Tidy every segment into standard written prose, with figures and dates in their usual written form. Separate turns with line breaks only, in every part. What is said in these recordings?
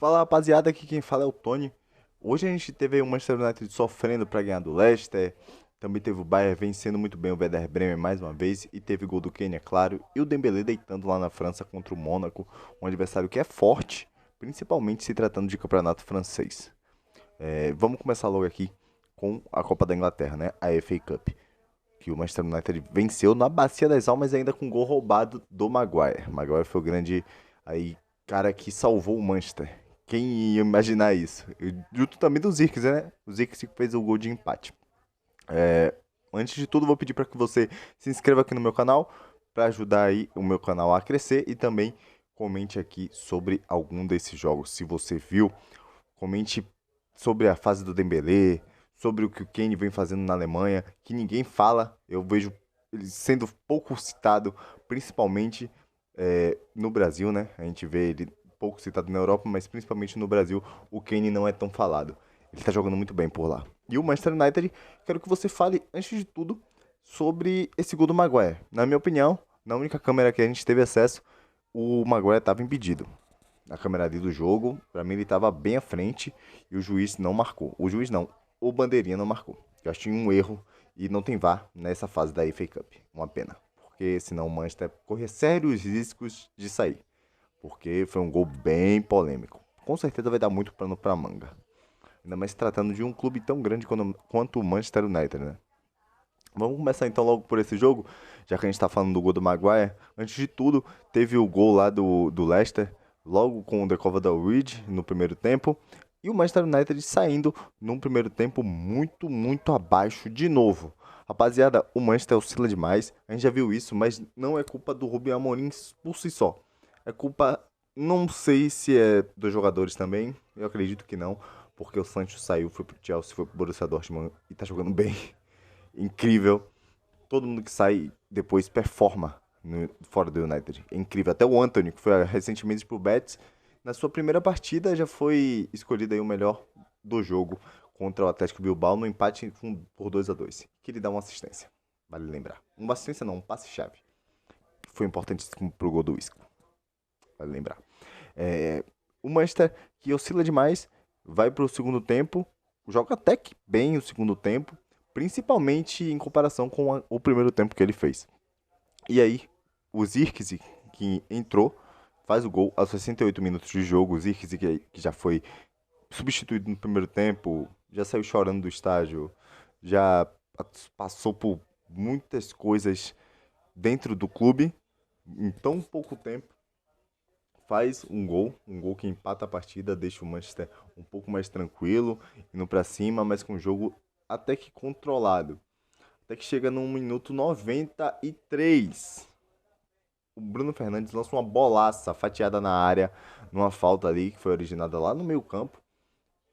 Fala rapaziada, aqui quem fala é o Tony. Hoje a gente teve aí o Manchester United sofrendo para ganhar do Leicester. Também teve o Bayern vencendo muito bem o Werder Bremen mais uma vez. E teve gol do Kane, é claro. E o Dembélé deitando lá na França contra o Mônaco. Um adversário que é forte, principalmente se tratando de campeonato francês. Vamos começar logo aqui com a Copa da Inglaterra, né? A FA Cup. Que o Manchester United venceu na Bacia das Almas ainda com gol roubado do Maguire. Maguire foi o grande aí, cara que salvou o Manchester. Quem ia imaginar isso? Junto também do Zirkzee, né? O Zirkzee fez o gol de empate. É, Antes de tudo, vou pedir para que você se inscreva aqui no meu canal para ajudar aí o meu canal a crescer e também comente aqui sobre algum desses jogos. Se você viu, comente sobre a fase do Dembélé, sobre o que o Kane vem fazendo na Alemanha, que ninguém fala. Eu vejo ele sendo pouco citado, principalmente no Brasil, né? A gente vê ele pouco citado na Europa, mas principalmente no Brasil, o Kane não é tão falado. Ele tá jogando muito bem por lá. E o Manchester United, quero que você fale, antes de tudo, sobre esse gol do Maguire. Na minha opinião, na única câmera que a gente teve acesso, o Maguire estava impedido na câmera ali do jogo. Pra mim ele tava bem à frente e o juiz não marcou. O juiz não, o bandeirinha não marcou. Eu achei um erro e não tem VAR nessa fase da FA Cup. Uma pena, porque senão o Manchester corria sérios riscos de sair, porque foi um gol bem polêmico. Com certeza vai dar muito pano pra manga. Ainda mais se tratando de um clube tão grande quanto o Manchester United, né? Vamos começar então logo por esse jogo, já que a gente tá falando do gol do Maguire. Antes de tudo, teve o gol lá do Leicester, logo com o The Cova da Reed no primeiro tempo. E o Manchester United saindo num primeiro tempo muito abaixo de novo. Rapaziada, o Manchester oscila demais, a gente já viu isso, mas não é culpa do Rubem Amorim por si só. É culpa, não sei se é dos jogadores também, eu acredito que não, porque o Sancho saiu, foi pro Chelsea, foi pro Borussia Dortmund e tá jogando bem. Incrível. Todo mundo que sai depois performa fora do United. É incrível. Até o Anthony, que foi recentemente pro Betis, na sua primeira partida já foi escolhido aí o melhor do jogo contra o Atlético Bilbao no empate por 2-2. Que ele dá uma assistência. Vale lembrar. Uma assistência não, um passe-chave. Foi importantíssimo pro gol do Isco. Vale lembrar. É, o Manchester, que oscila demais, vai pro segundo tempo, joga até que bem o segundo tempo, principalmente em comparação com o primeiro tempo que ele fez. E aí, o Zirkzee, que entrou, faz o gol aos 68 minutos de jogo. O Zirkzee, que já foi substituído no primeiro tempo, já saiu chorando do estádio, já passou por muitas coisas dentro do clube em tão pouco tempo. Faz um gol que empata a partida, deixa o Manchester um pouco mais tranquilo, indo pra cima, mas com o jogo até que controlado. Até que chega no minuto 93. O Bruno Fernandes lança uma bolaça fatiada na área, numa falta ali que foi originada lá no meio campo.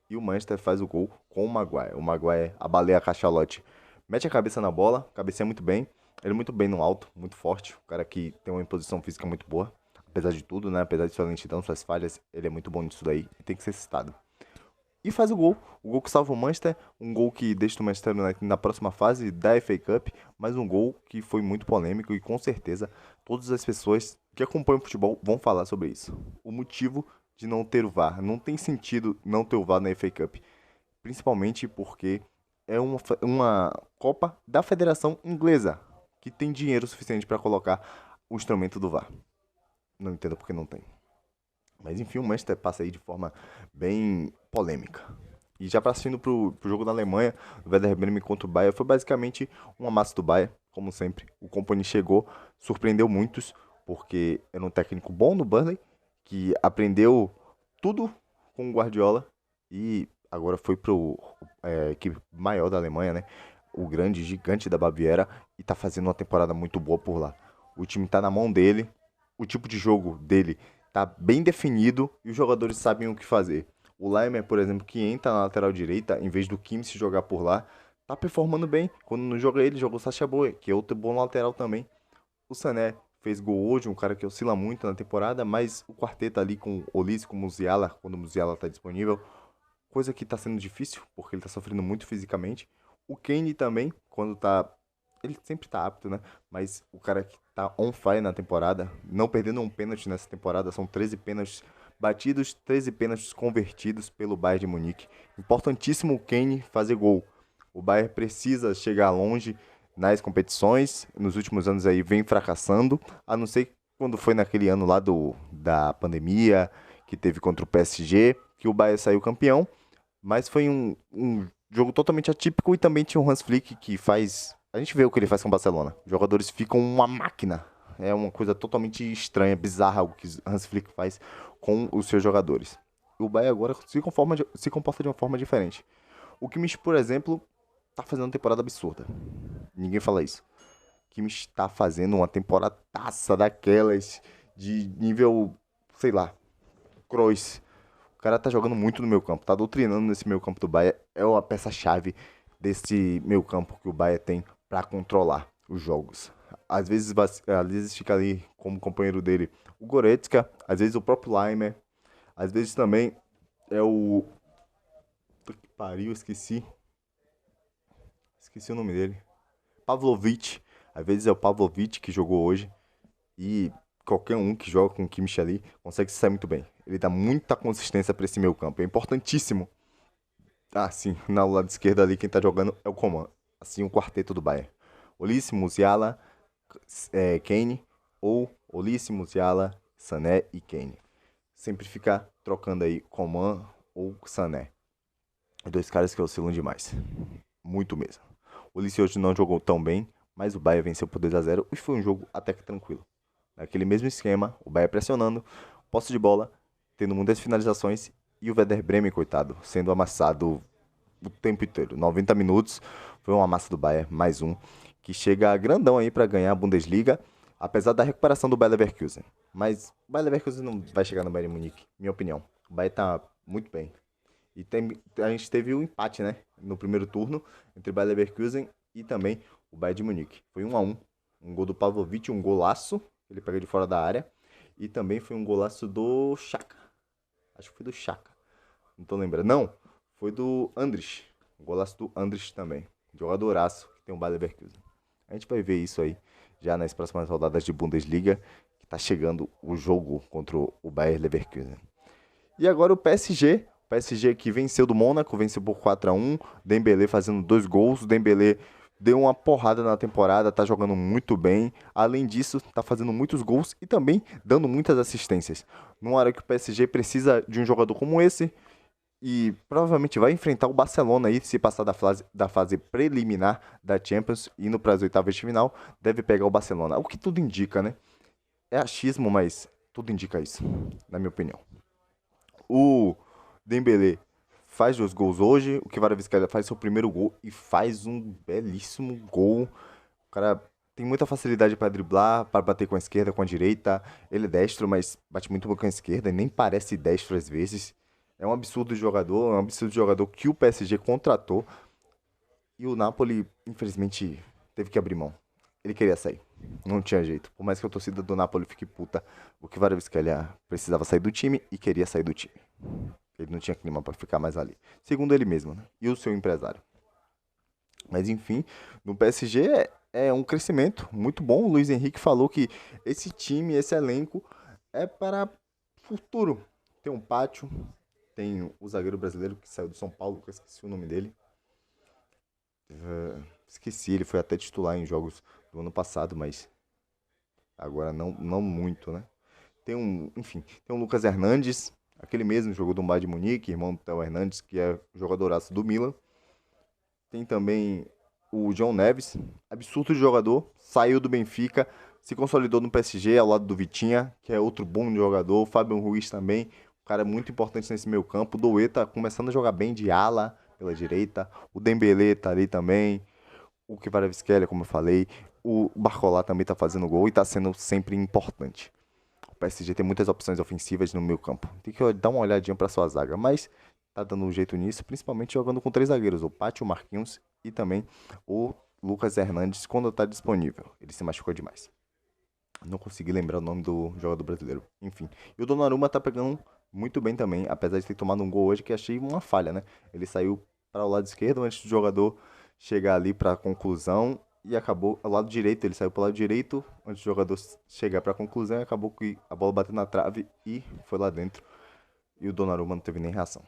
E o Manchester faz o gol com o Maguire. O Maguire abaleia a cachalote, mete a cabeça na bola, cabeceia muito bem. Ele muito bem no alto, muito forte. O cara que tem uma imposição física muito boa. Apesar de tudo, né? Apesar de sua lentidão, suas falhas, ele é muito bom nisso daí e tem que ser citado. E faz o gol que salva o Manchester, um gol que deixa o Manchester United na próxima fase da FA Cup, mas um gol que foi muito polêmico e com certeza todas as pessoas que acompanham o futebol vão falar sobre isso. O motivo de não ter o VAR, não tem sentido não ter o VAR na FA Cup, principalmente porque é uma Copa da Federação Inglesa, que tem dinheiro suficiente para colocar o instrumento do VAR. Não entendo porque não tem. Mas enfim, o Manchester passa aí de forma bem polêmica. E já partindo pro jogo da Alemanha, o Werder Bremen contra o Bayern, foi basicamente um amasso do Bayern, como sempre. O Kompany chegou, surpreendeu muitos, porque era um técnico bom no Burnley, que aprendeu tudo com o Guardiola e agora foi pro equipe maior da Alemanha, né? O grande gigante da Baviera e tá fazendo uma temporada muito boa por lá. O time tá na mão dele, o tipo de jogo dele tá bem definido e os jogadores sabem o que fazer. O Laimer, por exemplo, que entra na lateral direita, em vez do Kimmich jogar por lá, tá performando bem. Quando não joga ele, joga o Sacha Boey, que é outro bom lateral também. O Sané fez gol hoje, um cara que oscila muito na temporada, mas o quarteto ali com o Olise, com o Musiala, quando o Musiala tá disponível, coisa que tá sendo difícil, porque ele tá sofrendo muito fisicamente. O Kane também, quando tá. Ele sempre tá apto, né? Mas o cara que tá on fire na temporada, não perdendo um pênalti nessa temporada, são 13 pênaltis batidos, 13 pênaltis convertidos pelo Bayern de Munique. Importantíssimo o Kane fazer gol. O Bayern precisa chegar longe nas competições. Nos últimos anos aí vem fracassando, a não ser quando foi naquele ano lá da pandemia, que teve contra o PSG, que o Bayern saiu campeão. Mas foi um jogo totalmente atípico e também tinha o Hans Flick que faz... A gente vê o que ele faz com o Barcelona. Os jogadores ficam uma máquina. É uma coisa totalmente estranha, bizarra o que Hans Flick faz com os seus jogadores. O Bayern agora se comporta de uma forma diferente. O Kimmich, por exemplo, tá fazendo uma temporada absurda. Ninguém fala isso. O Kimmich está fazendo uma temporadaça daquelas de nível, sei lá, Kroos. O cara tá jogando muito no meio campo, tá doutrinando nesse meio campo do Bayern. É uma peça-chave desse meio campo que o Bayern tem para controlar os jogos. Às vezes fica ali como companheiro dele o Goretzka, às vezes o próprio Laimer, às vezes também é o... Puta que pariu, esqueci. Esqueci o nome dele. Pavlovic. Às vezes é o Pavlovic que jogou hoje. E qualquer um que joga com o Kimmich ali consegue se sair muito bem. Ele dá muita consistência para esse meio campo. É importantíssimo. Ah, sim. No lado esquerdo ali quem tá jogando é o Coman. Assim, o quarteto do Bayern. Olise, Musiala, Kane. Ou Olise, Musiala, Sané e Kane. Sempre ficar trocando aí Coman ou Sané. Dois caras que oscilam demais. Muito mesmo. O Olise hoje não jogou tão bem, mas o Bayern venceu por 2-0 e foi um jogo até que tranquilo. Naquele mesmo esquema, o Bayern pressionando, posse de bola, tendo muitas finalizações e o Werder Bremen, coitado, sendo amassado o tempo inteiro. 90 minutos, foi uma massa do Bayern, mais um, que chega grandão aí para ganhar a Bundesliga, apesar da recuperação do Bayer Leverkusen. Mas o Bayer Leverkusen não vai chegar no Bayern de Munique, minha opinião. O Bayern tá muito bem. E a gente teve o empate, né? No primeiro turno, entre o Bayer Leverkusen e também o Bayern de Munique. Foi 1-1. Um gol do Pavlovic, um golaço. Ele pega de fora da área. E também foi um golaço do Xhaka. Acho que foi do Xhaka. Não tô lembrando. Não, foi do Andrich. Um golaço do Andrich também. Jogadoraço que tem o Bayer Leverkusen. A gente vai ver isso aí já nas próximas rodadas de Bundesliga. Que tá chegando o jogo contra o Bayer Leverkusen. E agora o PSG. O PSG que venceu do Mônaco, venceu por 4-1. Dembélé fazendo 2 gols. O Dembélé deu uma porrada na temporada, tá jogando muito bem. Além disso, tá fazendo muitos gols e também dando muitas assistências. Numa hora que o PSG precisa de um jogador como esse e provavelmente vai enfrentar o Barcelona aí, se passar da fase preliminar da Champions, indo para as oitavas de final, deve pegar o Barcelona. O que tudo indica, né? É achismo, mas tudo indica isso, na minha opinião. O Dembélé faz 2 gols hoje, o Kvaratskhelia faz seu primeiro gol e faz um belíssimo gol. O cara tem muita facilidade para driblar, para bater com a esquerda, com a direita. Ele é destro, mas bate muito bem com a esquerda e nem parece destro às vezes. É um absurdo de jogador, é um absurdo de jogador que o PSG contratou e o Napoli, infelizmente, teve que abrir mão. Ele queria sair. Não tinha jeito. Por mais que a torcida do Napoli fique puta, o Kvaratskhelia precisava sair do time e queria sair do time. Ele não tinha clima para ficar mais ali. Segundo ele mesmo, né? E o seu empresário. Mas enfim, no PSG é um crescimento muito bom. O Luiz Henrique falou que esse time, esse elenco é para futuro. Tem um Pátio, tem o zagueiro brasileiro que saiu do São Paulo, que eu esqueci o nome dele. Esqueci, ele foi até titular em jogos do ano passado, mas agora não muito, né? Enfim, tem o Lucas Hernandes, aquele mesmo jogou do Bayern de Munique, irmão do Theo Hernandes, que é jogadoraço do Milan. Tem também o João Neves, absurdo de jogador, saiu do Benfica, se consolidou no PSG ao lado do Vitinha, que é outro bom jogador. O Fábio Ruiz também, um cara muito importante nesse meio campo. O Doué tá começando a jogar bem de ala pela direita. O Dembélé tá ali também. O Kvaratskhelia, como eu falei. O Barcola também tá fazendo gol e tá sendo sempre importante. O PSG tem muitas opções ofensivas no meio campo. Tem que dar uma olhadinha para sua zaga, mas tá dando um jeito nisso, principalmente jogando com 3 zagueiros, o Pátio, o Marquinhos e também o Lucas Hernandes quando tá disponível. Ele se machucou demais. Não consegui lembrar o nome do jogador brasileiro. Enfim. E o Donnarumma tá pegando muito bem também, apesar de ter tomado um gol hoje que achei uma falha, né? Ele saiu para o lado esquerdo antes do jogador chegar ali para a conclusão e acabou ao lado direito. Ele saiu para o lado direito antes do jogador chegar para a conclusão e acabou que a bola bateu na trave e foi lá dentro. E o Donnarumma não teve nem reação.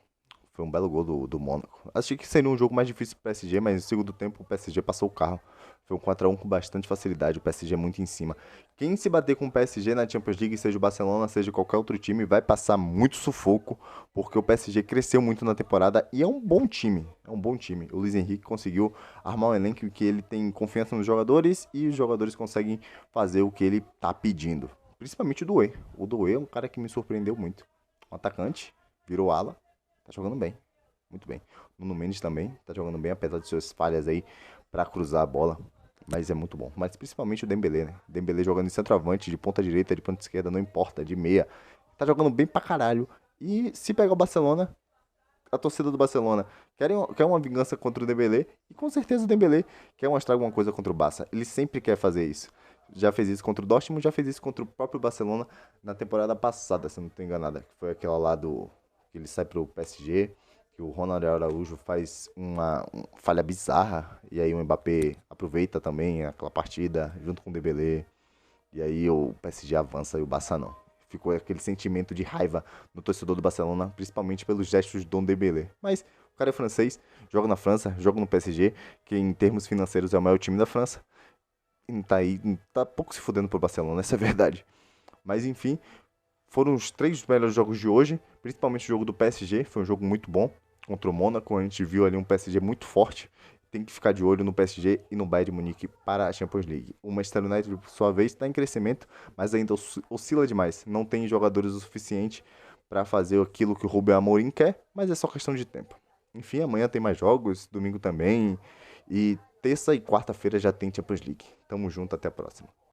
Foi um belo gol do Mônaco. Achei que seria um jogo mais difícil pro PSG, mas no segundo tempo o PSG passou o carro. Foi um 4 a 1 com bastante facilidade, o PSG é muito em cima. Quem se bater com o PSG na Champions League, seja o Barcelona, seja qualquer outro time, vai passar muito sufoco, porque o PSG cresceu muito na temporada e é um bom time. É um bom time. O Luiz Henrique conseguiu armar um elenco em que ele tem confiança nos jogadores e os jogadores conseguem fazer o que ele tá pedindo. Principalmente o Doué. O Doué é um cara que me surpreendeu muito. Um atacante, virou ala, tá jogando bem. Muito bem. Nuno Mendes também tá jogando bem, apesar de suas falhas aí pra cruzar a bola. Mas é muito bom. Mas principalmente o Dembélé, né? Dembélé jogando de centroavante, de ponta direita, de ponta esquerda, não importa, de meia. Tá jogando bem pra caralho. E se pegar o Barcelona, a torcida do Barcelona quer uma vingança contra o Dembélé. E com certeza o Dembélé quer mostrar alguma coisa contra o Barça. Ele sempre quer fazer isso. Já fez isso contra o Dortmund, já fez isso contra o próprio Barcelona na temporada passada, se eu não estou enganada. Que foi aquela lá do que ele sai pro PSG, que o Ronald Araújo faz uma falha bizarra. E aí o Mbappé aproveita também aquela partida junto com o Dembélé. E aí o PSG avança e o Barça não. Ficou aquele sentimento de raiva no torcedor do Barcelona, principalmente pelos gestos de Dom Dembélé. Mas o cara é francês, joga na França, joga no PSG, que em termos financeiros é o maior time da França. E não tá aí, não tá pouco se fudendo pro Barcelona, essa é a verdade. Mas enfim, foram os três melhores jogos de hoje, principalmente o jogo do PSG, foi um jogo muito bom contra o Mônaco, a gente viu ali um PSG muito forte. Tem que ficar de olho no PSG e no Bayern de Munique para a Champions League. O Manchester United, por sua vez, está em crescimento, mas ainda oscila demais. Não tem jogadores o suficiente para fazer aquilo que o Rubem Amorim quer, mas é só questão de tempo. Enfim, amanhã tem mais jogos, domingo também, e terça e quarta-feira já tem Champions League. Tamo junto, até a próxima.